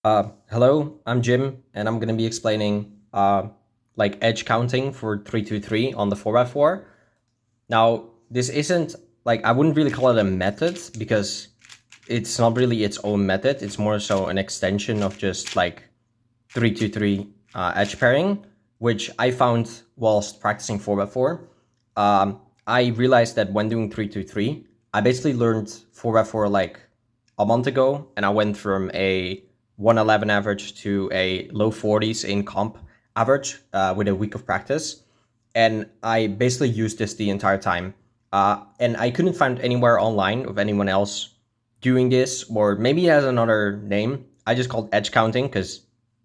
Hello, I'm Jim, and I'm gonna be explaining like edge counting for 323 on the 4x4. Now, this isn't like I wouldn't really call it a method because it's not really its own method. It's more so an extension of just like 323 edge pairing, which I found whilst practicing 4x4. I realized that when doing 323, I basically learned 4x4 like a month ago, and I went from a 111 average to a low 40s in comp average with a week of practice. And I basically used this the entire time. And I couldn't find anywhere online of anyone else doing this, or maybe it has another name. I just called edge counting because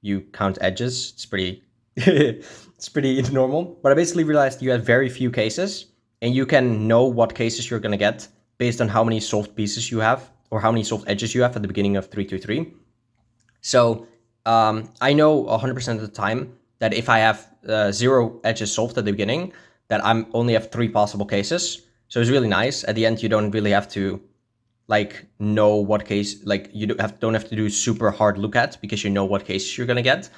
you count edges. It's pretty it's pretty normal. But I basically realized you have very few cases, and you can know what cases you're gonna get based on how many solved pieces you have or how many solved edges you have at the beginning of 323. So I know 100% of the time that if I have 0 edges solved at the beginning, that I'm only have 3 possible cases. So it's really nice. At the end, you don't really have to like know what case, like you don't have to do super hard look at because you know what cases you're gonna get.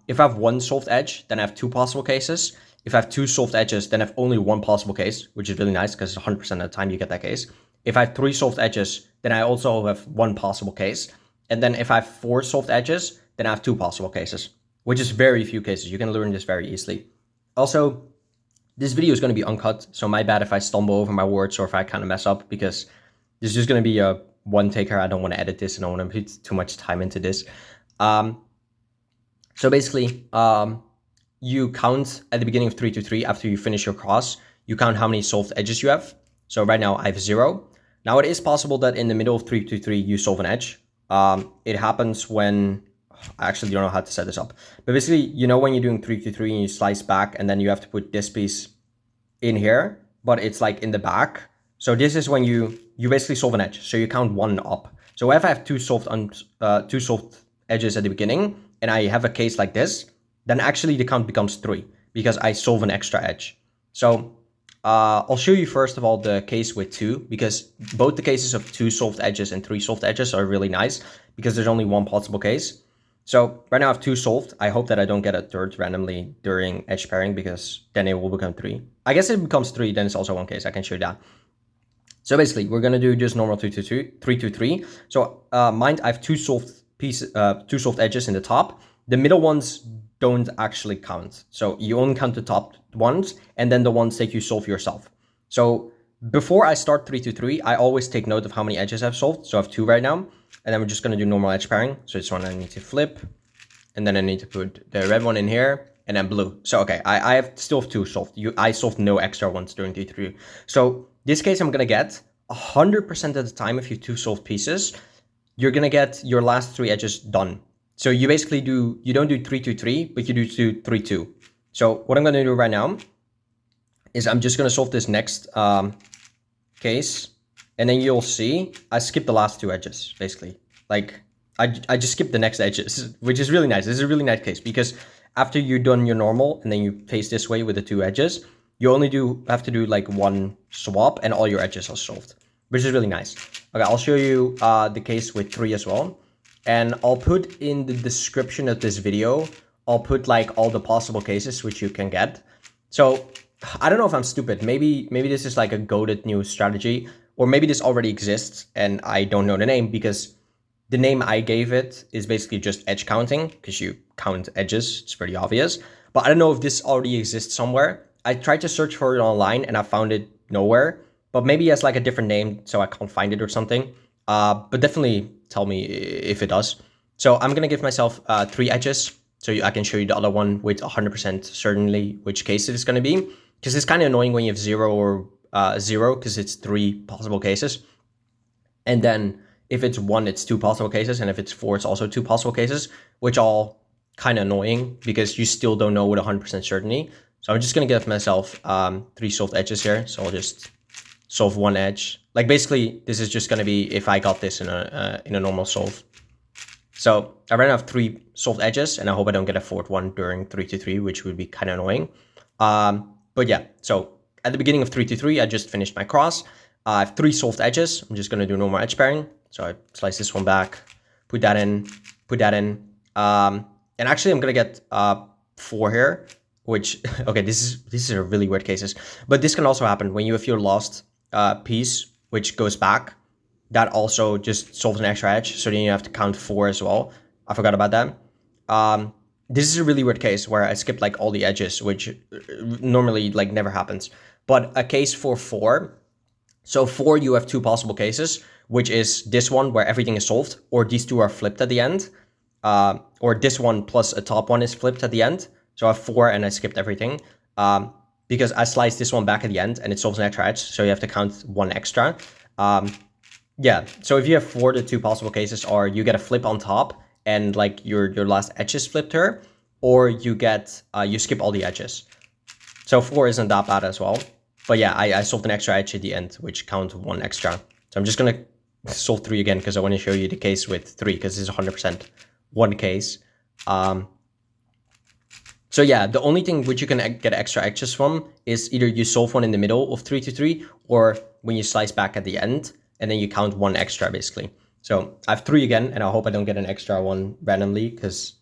If I have 1 solved edge, then I have 2 possible cases. If I have 2 solved edges, then I have only 1 possible case, which is really nice because 100% of the time you get that case. If I have 3 solved edges, then I also have 1 possible case. And then if I have 4 solved edges, then I have 2 possible cases, which is very few cases. You can learn this very easily. Also, this video is going to be uncut, so my bad if I stumble over my words or if I kind of mess up, because this is just going to be a one taker. I don't want to edit this and I don't want to put too much time into this. So basically, you count at the beginning of 323 after you finish your cross. You count how many solved edges you have. So right now I have 0. Now it is possible that in the middle of 323 you solve an edge. It happens when, I actually don't know how to set this up, but basically, you know, when you're doing 323 and you slice back and then you have to put this piece in here, but it's like in the back. So this is when you basically solve an edge. So you count 1 up. So if I have two solved edges at the beginning and I have a case like this, then actually the count becomes 3 because I solve an extra edge. So I'll show you first of all the case with 2, because both the cases of 2 solved edges and 3 solved edges are really nice because there's only 1 possible case. So right now I have 2 solved. I hope that I don't get a third randomly during edge pairing, because then it will become 3. I guess if it becomes 3, then it's also 1 case. I can show you that. So basically, we're gonna do just normal 323. So mind, I have 2 solved pieces, 2 solved edges in the top. The middle ones don't actually count. So you only count the top ones, and then the ones that you solve yourself. So before I start 323, I always take note of how many edges I've solved. So I have 2 right now, and then we're just gonna do normal edge pairing. So this one I need to flip, and then I need to put the red one in here, and then blue. So okay, I have still have 2 solved. I solved no extra ones during 323. So this case I'm gonna get 100% of the time, if you 2 solved pieces, you're gonna get your last 3 edges done. So you basically you don't do 323, but you do 232. So what I'm gonna do right now is I'm just gonna solve this next case, and then you'll see I skipped the last 2 edges, basically. Like I just skipped the next edges, which is really nice. This is a really nice case because after you're done your normal and then you face this way with the 2 edges, you only have to do like 1 swap and all your edges are solved, which is really nice. Okay, I'll show you the case with 3 as well. And I'll put in the description of this video, I'll put like all the possible cases which you can get. So I don't know if I'm stupid. Maybe this is like a goated new strategy, or maybe this already exists and I don't know the name, because the name I gave it is basically just edge counting, because you count edges. It's pretty obvious. But I don't know if this already exists somewhere. I tried to search for it online and I found it nowhere. But maybe it has like a different name, so I can't find it or something. But definitely tell me if it does. So I'm gonna give myself 3 edges, so I can show you the other one with 100% certainly which case it is gonna be. Because it's kind of annoying when you have 0 or 0, because it's 3 possible cases. And then if it's 1, it's 2 possible cases, and if it's 4, it's also 2 possible cases, which are kind of annoying because you still don't know with 100% certainty. So I'm just gonna give myself 3 solved edges here. So I'll just solve 1 edge. Like basically, this is just gonna be if I got this in a normal solve. So I right now have 3 solved edges, and I hope I don't get a 4th one during 323, which would be kind of annoying. But yeah, so at the beginning of 323, I just finished my cross. I have 3 solved edges. I'm just gonna do normal edge pairing. So I slice this one back, put put that in. And actually, I'm gonna get 4 here, which okay, this is a really weird cases, but this can also happen when you have your last piece, which goes back. That also just solves an extra edge, so then you have to count 4 as well. I forgot about that. This is a really weird case where I skipped like all the edges, which normally like never happens. But a case for 4. So 4, you have 2 possible cases, which is this one where everything is solved, or these 2 are flipped at the end, or this one plus a top one is flipped at the end. So I have 4 and I skipped everything because I sliced this one back at the end and it solves an extra edge, so you have to count 1 extra. Yeah, so if you have 4, the 2 possible cases are you get a flip on top and like your last edge is flipped here, or you get you skip all the edges. So 4 isn't that bad as well. But yeah, I solved an extra edge at the end, which count 1 extra. So I'm just gonna solve 3 again because I want to show you the case with 3 because this is 100% one case. So yeah, the only thing which you can get extra edges from is either you solve one in the middle of 3 to 3, or when you slice back at the end, and then you count 1 extra basically. So I have 3 again, and I hope I don't get an extra one randomly because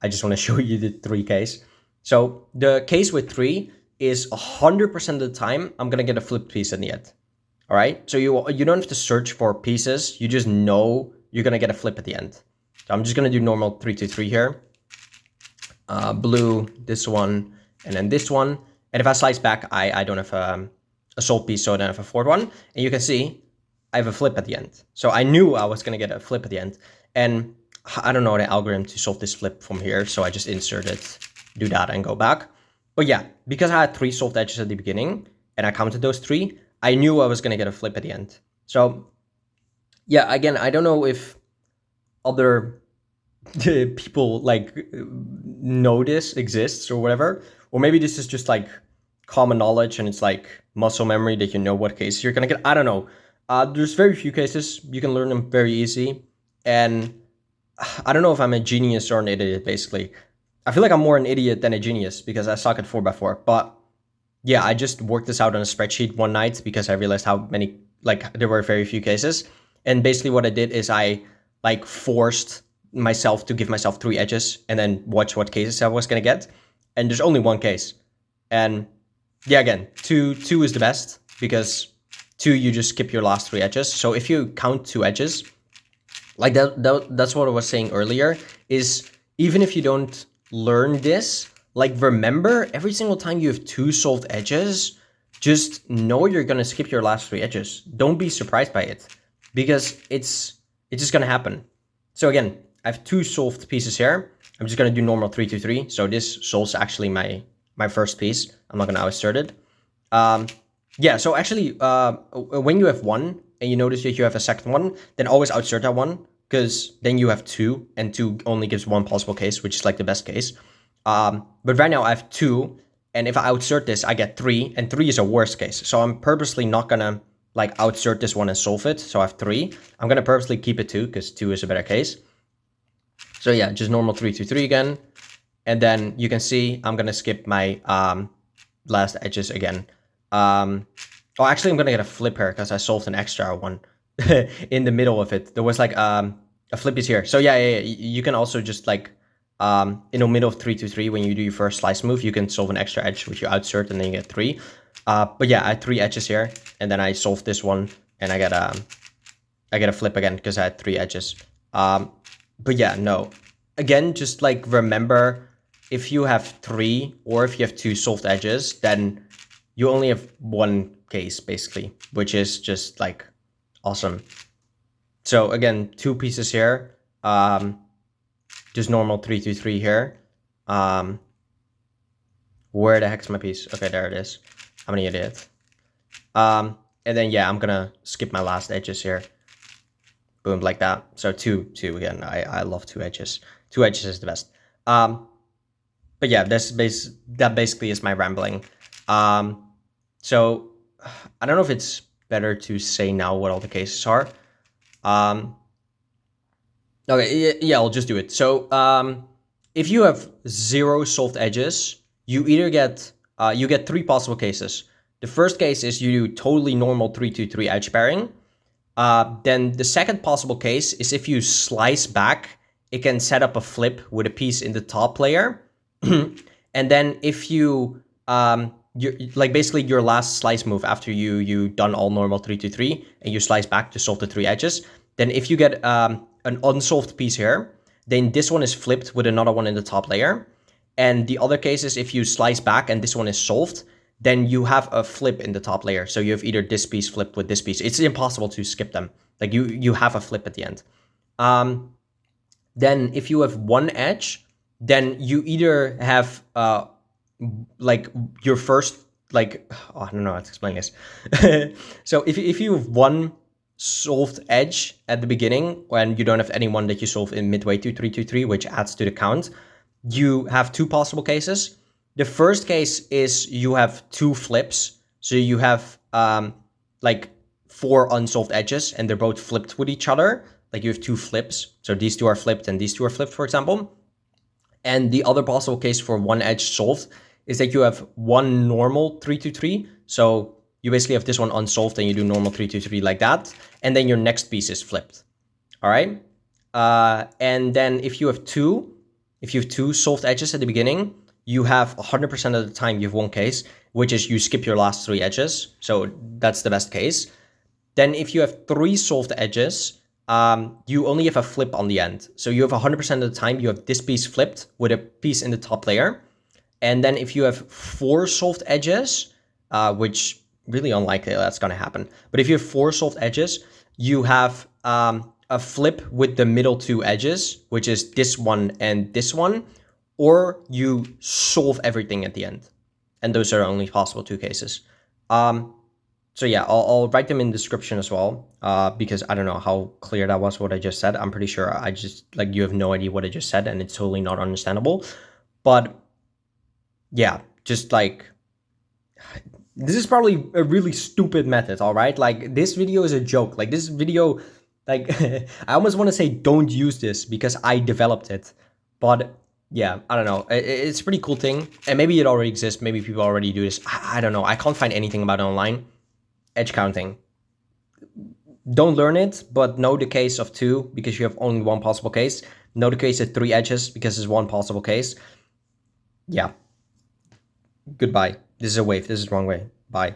I just want to show you the 3 case. So the case with 3 is 100% of the time I'm gonna get a flipped piece in the end. All right, so you don't have to search for pieces. You just know you're gonna get a flip at the end. So I'm just gonna do normal 3 to 3 here. Blue, this one, and then this one. And if I slice back, I don't have a solved piece, so I don't have a 4th one. And you can see I have a flip at the end. So I knew I was gonna get a flip at the end. And I don't know the algorithm to solve this flip from here, so I just inserted, do that and go back. But yeah, because I had 3 solved edges at the beginning and I counted those 3, I knew I was gonna get a flip at the end. So yeah, again, I don't know if other people like know this exists or whatever, or maybe this is just like common knowledge and it's like muscle memory that you know what cases you're gonna get. I don't know. There's very few cases. You can learn them very easy. And I don't know if I'm a genius or an idiot, basically. I feel like I'm more an idiot than a genius because I suck at 4x4. But yeah, I just worked this out on a spreadsheet one night because I realized how many, like there were very few cases. And basically what I did is I like forced myself to give myself 3 edges and then watch what cases I was going to get. And there's only 1 case. And yeah, again, 2 is the best because 2, you just skip your last 3 edges. So if you count 2 edges, like that's what I was saying earlier, is even if you don't learn this, like remember every single time you have 2 solved edges, just know you're going to skip your last 3 edges. Don't be surprised by it because it's just going to happen. So again, I have 2 solved pieces here. I'm just going to do normal 3 to 3. So this solves actually my first piece. I'm not going to outsert it. Yeah, so actually, when you have 1 and you notice that you have a second one, then always outsert that one because then you have 2 and 2 only gives 1 possible case, which is like the best case. But right now I have 2, and if I outsert this, I get 3, and 3 is a worst case. So I'm purposely not going to like outsert this one and solve it. So I have 3. I'm going to purposely keep it 2 because 2 is a better case. So yeah, just normal 3 to 3 again. And then you can see I'm going to skip my last edges again. Oh, actually, I'm going to get a flip here because I solved an extra one in the middle of it. There was like a flip is here. So yeah, you can also just like in the middle of 3 to 3, when you do your first slice move, you can solve an extra edge, which you outsert, and then you get 3. But yeah, I had 3 edges here, and then I solved this one, and I get a flip again because I had 3 edges. But yeah, no. Again, just like remember, if you have 3 or if you have 2 solved edges, then you only have 1 case basically, which is just like awesome. So again, 2 pieces here. Just normal 3 to 3 here. Where the heck's my piece? Okay, there it is. I'm an idiot. And then yeah, I'm gonna skip my last edges here. Boom, like that. So 2 again. I love 2 edges. 2 edges is the best. But yeah, that basically is my rambling. So I don't know if it's better to say now what all the cases are. Okay, yeah, I'll just do it. So if you have 0 solved edges, you either get you get 3 possible cases. The first case is you do totally normal 3 to 3 edge pairing. Then the second possible case is if you slice back it can set up a flip with a piece in the top layer. And then if you, like basically your last slice move after you done all normal 3-2-3 and you slice back to solve the 3 edges, then if you get an unsolved piece here, then this one is flipped with another one in the top layer. And the other case is if you slice back and this one is solved, then you have a flip in the top layer. So you have either this piece flipped with this piece. It's impossible to skip them. Like you have a flip at the end. Then if you have one edge, then you either have like your first, like, oh, I don't know how to explain this. So if you have one solved edge at the beginning and you don't have anyone that you solve in midway to 3-2-3, which adds to the count, you have two possible cases. The first case is you have two flips. So you have like 4 unsolved edges and they're both flipped with each other. Like you have 2 flips. So these 2 are flipped and these 2 are flipped, for example. And the other possible case for one edge solved is that you have one normal 3-2-3. So you basically have this one unsolved and you do normal 3-2-3 like that. And then your next piece is flipped. All right. And then if you have two solved edges at the beginning, you have 100% of the time you have one case, which is you skip your last 3 edges. So that's the best case. Then if you have 3 solved edges, you only have a flip on the end. So you have 100% of the time you have this piece flipped with a piece in the top layer. And then if you have 4 solved edges, which really unlikely that's going to happen. But if you have 4 solved edges, you have a flip with the middle 2 edges, which is this one and this one, or you solve everything at the end. And those are only possible 2 cases. So yeah, I'll write them in the description as well, because I don't know how clear that was what I just said. I'm pretty sure I just, like, you have no idea what I just said and it's totally not understandable. But yeah, just like, this is probably a really stupid method, all right? Like, this video is a joke. Like, this video, like, I almost want to say don't use this because I developed it. But yeah, I don't know. It's a pretty cool thing. And maybe it already exists. Maybe people already do this. I don't know. I can't find anything about it online. Edge counting. Don't learn it, but know the case of 2 because you have only one possible case. Know the case of 3 edges because it's one possible case. Yeah. Goodbye. This is a wave. This is wrong way. Bye.